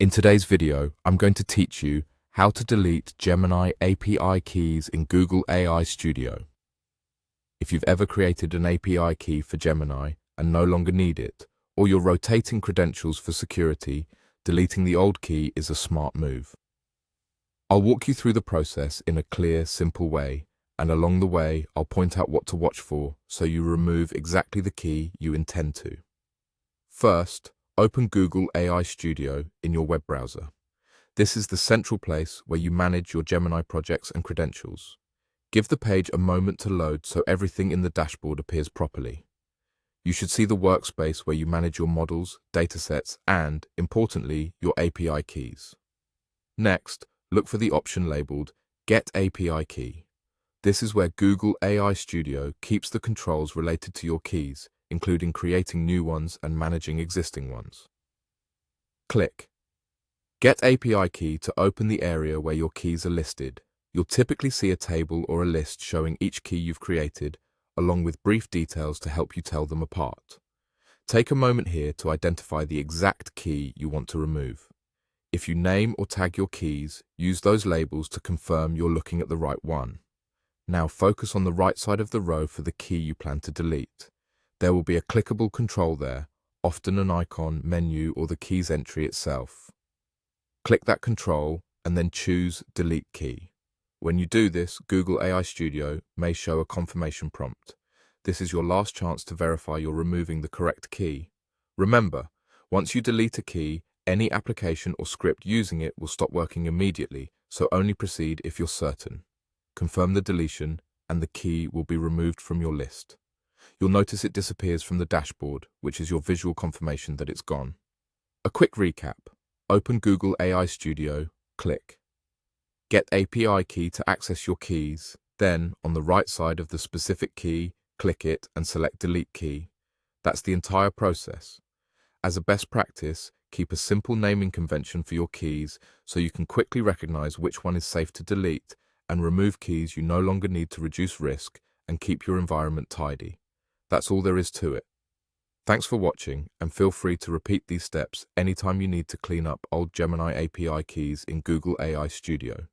In today's video, I'm going to teach you how to delete Gemini API keys in Google AI Studio. If you've ever created an API key for Gemini and no longer need it, or you're rotating credentials for security, deleting the old key is a smart move. I'll walk you through the process in a clear, simple way, and along the way, I'll point out what to watch for so you remove exactly the key you intend to. First, open Google AI Studio in your web browser. This is the central place where you manage your Gemini projects and credentials. Give the page a moment to load so everything in the dashboard appears properly. You should see the workspace where you manage your models, datasets, and, importantly, your API keys. Next, look for the option labeled Get API Key. This is where Google AI Studio keeps the controls related to your keys, including creating new ones and managing existing ones. Click Get API Key to open the area where your keys are listed. You'll typically see a table or a list showing each key you've created, along with brief details to help you tell them apart. Take a moment here to identify the exact key you want to remove. If you name or tag your keys, use those labels to confirm you're looking at the right one. Now focus on the right side of the row for the key you plan to delete. There will be a clickable control there, often an icon, menu, or the key's entry itself. Click that control and then choose Delete Key. When you do this, Google AI Studio may show a confirmation prompt. This is your last chance to verify you're removing the correct key. Remember, once you delete a key, any application or script using it will stop working immediately, so only proceed if you're certain. Confirm the deletion, and the key will be removed from your list. You'll notice it disappears from the dashboard, which is your visual confirmation that it's gone. A quick recap. Open Google AI Studio, click Get API Key to access your keys, then, on the right side of the specific key, click it and select Delete Key. That's the entire process. As a best practice, keep a simple naming convention for your keys so you can quickly recognize which one is safe to delete and remove keys you no longer need to reduce risk and keep your environment tidy. That's all there is to it. Thanks for watching, and feel free to repeat these steps anytime you need to clean up old Gemini API keys in Google AI Studio.